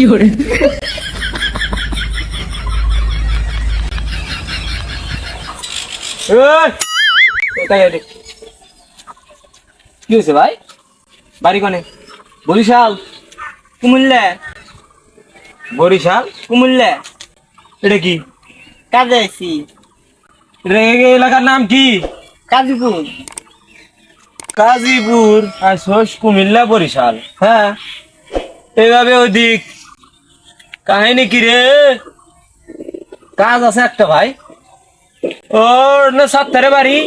fiore, কি হয়েছে ভাই? বাড়ি কোনে? বরিশাল। কুমিল্লা বরিশাল কুমিল্লা এটা কি? কাজে আইছি এলাকার নাম কি? কাজীপুর গাজীপুর। কুমিল্লা বরিশাল। হ্যাঁ, এইভাবে ওদিক কাহিনী কি রে? কাজ আছে একটা ভাই, ওর না সাতটারে বাড়ি,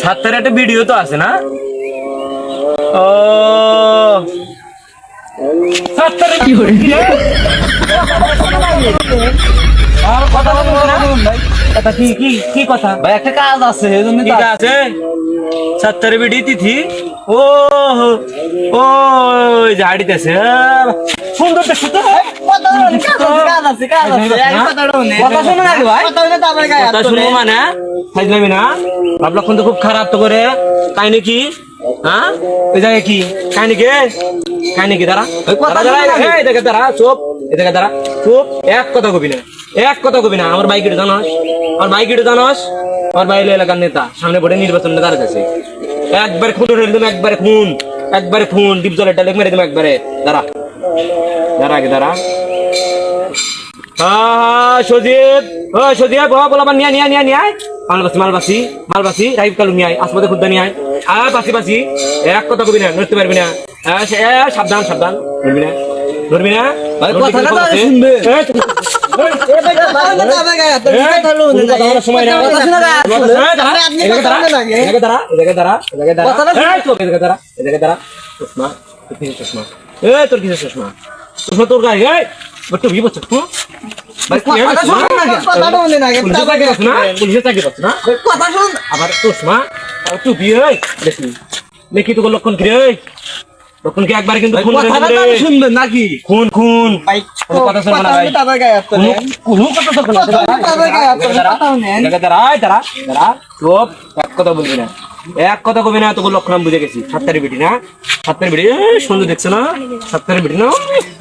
সাতটারে একটা ভিডিও তো আছে না? ও সাতটারে fiore, আর কথা বলবো না? কথা কি কি কি কথা ভাই একটা কাজ আছে এজন্য কি কাজ আছে? সাতটারে ভিডিও তিথি। ও ও ঝাড়িতেছে সুন্দর দেখছো তো? কাজ আছে কথা শোনো না রে ভাই, কথা শুনবো মানে ফাইজলামি না। বাপ লক্ষণ তো খুব খারাপ তো করে। কাহিনী কি? হ্যাঁ, ওই জায়গায় কি কাহিনী কে? কাহিনী কি? দাঁড়া এই দেখে দাঁড়া, চুপ। এই দেখে দাঁড়া, চুপ। এক কথা কবি না, এক কথা কবি না। আমার বাইক জানাস, আমার বাইক জানাস, আমার বাইরে এলাকার নেতা সামনে পড়ে নির্বাচনে দাঁড়াতেছে। একবার খুন করে দিলাম, একবারে খুন, একবারে খুন। ডিপ জলের ডালে মেরে দিলাম একবারে। দাঁড়া দাঁড়া আগে দাঁড়া। সজীব, ও সজীব, বলা নিয়ে নিয়ে নিয়ে নিয়ে আয়। মালবাসি মালবাসি মালবাসি রাইব কালু নিয়ে আয়, আসবাদে খুদ্া নিয়ে আয়। বাসি বাসি, এক কথা কবি না, নড়তে পারবি না। সাবধান সাবধান, ধরবি না ধরবি না। তোর কিসের চশমা? চশমা তোর গায়ে একটু ভি বলছো আবার চশমা টুপি দেখি তোকে লক্ষণ কি রে? লক্ষণ কি একবার কিন্তু শুনবেন নাকি? খুন খুন কথা শুনবো না ভাই, কোনো কথা শুনবো না। দাঁড়া দাঁড়া দাঁড়া, চুপ। এক কথা বলবি না, এক কথা কবি না। তোকে লক্ষণ বুঝে গেছি। সাতটারি বেটি না, সাতটারি বেটি সুন্দর দেখছো না? সাতটারি বেটি না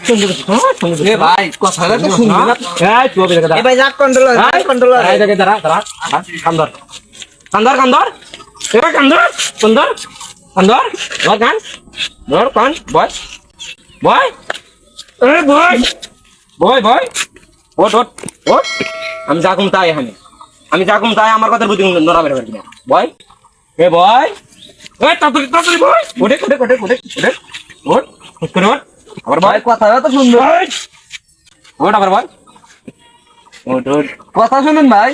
সুন্দর দেখছো না? সুন্দর ভাই কথাটা তো শুনবি না। চুপ। এ ভাই রাগ কন্ট্রোল কন্ট্রোল দাঁড়া দাঁড়া, কান্দর কান্দর কান্দর কান্দর কান্দর কান্দর ধর কান, ধর কান। বয় বয় বয় বয় বয়, ওট ওট ওট। আমি যা কম তাই, আমি যা কম তাই। আমার কথা বুঝি নড়া বেড়ে পারবি না। বয় এ বয়, তাড়াতাড়ি তাড়াতাড়ি বয়। ওঠে ওঠে ওঠে ওঠে ওঠে ওঠ, ওঠ করে ওঠ। আবার বয়, কথাটা তো শুনবো। ওঠ আবার বয়, ওঠ ওঠ। কথা শুনুন ভাই।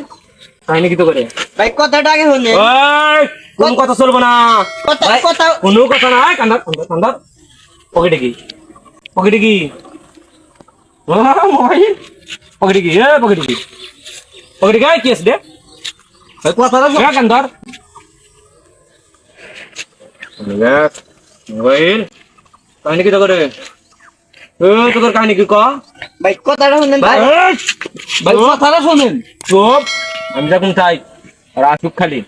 কাহিনী কি তো করে ভাই কথাটা আগে শুনে কোন কথা চলবো না, কথা কোনো কথা নাই। কান্দার কান্দার কান্দার। পকেটে কি? পকেটে কি? মোবাইল পকেটে কি? পকেটে কি? পকেটে কি আছে রে? ভাই কথাটা কান্দার মোবাইল। কাহিনী কি তো করে? তোর কাহিনী কি ক ভাই কথাটা শুনেন ভাই? ভাই কথাটা শুনেন। চুপ। আমি যখন চাই আর আসুক খালি।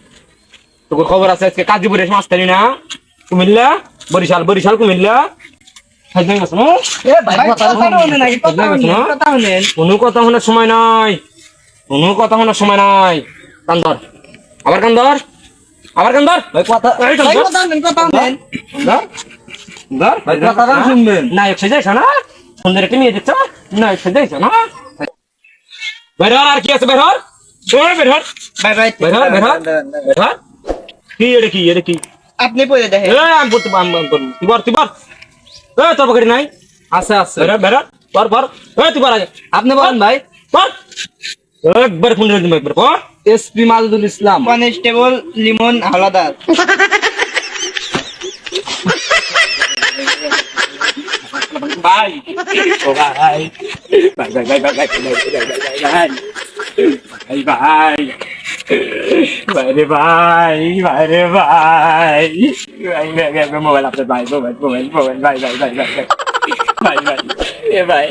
তোর খবর আছে আজকে কাজীপুরে মাস্তানি না? কুমিল্লা বরিশাল, বরিশাল কুমিল্লা। কোনো কথা শোনার সময় নাই, কোনো কথা শোনার সময় নাই। কান্দর আবার কান্দর, আবার কান্দর। শুনবেন না একসাথে যাইছ না? সুন্দর একটা মেয়ে দেখছ না? একসাথে যাইছ না? বেরহর আর কি আছে? বেরহর বেরহর ভাই ভাই বেরহর বেরহর বেরহর। কি এটা কি? এটা কি? আপনি বলে দেখেন। আমি করতে তুই তুই তোর পকেটে নাই? আছে আছে বেরহর বেরহর পর পর। তুই পর আগে, আপনি বলেন ভাই। পর একবার ফোন করে দিবো একবার পর। এসপি মাজুদুল ইসলাম, কনস্টেবল লিমন হাওলাদার। ভাই ও ভাই ভাই ভাই ভাই ভাই ভাই ভাই ভাই ভাই রে ভাই ভাই রে ভাই ভাই মোবাইল আপনার ভাই মোবাইল মোবাইল মোবাইল ভাই ভাই ভাই ভাই ভাই ভাই এ ভাই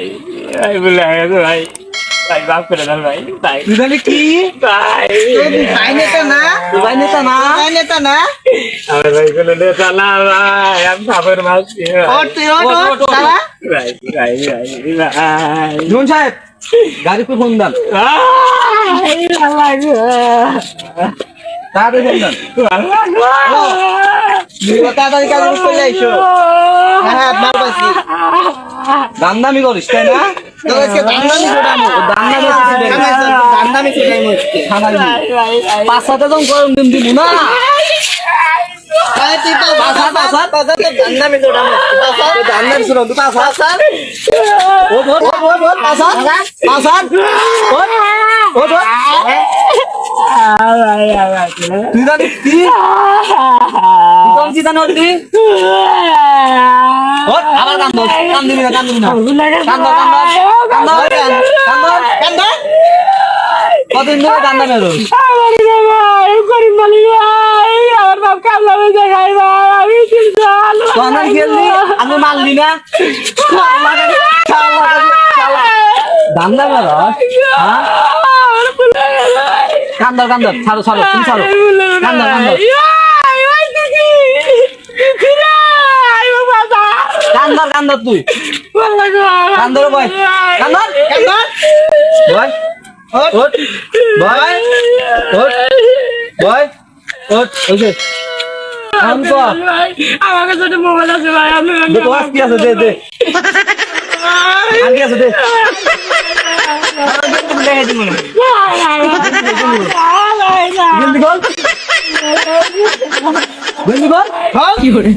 ভাই বলে গেছে ভাই ভাই বাপ করে দেন ভাই ভাই দুজনে কি ভাই ভাই নেতা না ভাই নেতা না ভাই নেতা না আমার ভাই বলে নেতা না ভাই আমি খাবার মাছ ওট তুই ওট সারা লিমন সাহেব গাড়ি কো ফোন দেন তাড়াতাড়ি ফোন দেন তাড়াতাড়ি কাজ করে আইসো হ্যাঁ আপনার পাশে দান্দামি করিস তাই না তো আজকে দান্দামি ছোড়ামো দান্দামি ছোড়ামো পাঁচটাতে যখন গরম দিন দিব না আরে তুই তো বাসা তো দান্দামি ছোড়ামো দান্দামি শুনো তুই পাঁচা ও বল পাঁচা ও তুই জানিস কি কোন চিন্তা নদী আবার কান দিবি না কতদিন ধরে কান্দা মেরো আমি মারলি না দান্দা মেরো কান্দর ছাড়ো তুমি ছাড়ো কান্দর কান্দর তুই কান্দর বয় কান্দর বয় ওঠ বয় ওঠ ওকে আমার কাছে একটা মোবাইল আছে ভাই আপনি কি আছে দে আগে আছে দে জলদি কর কি করে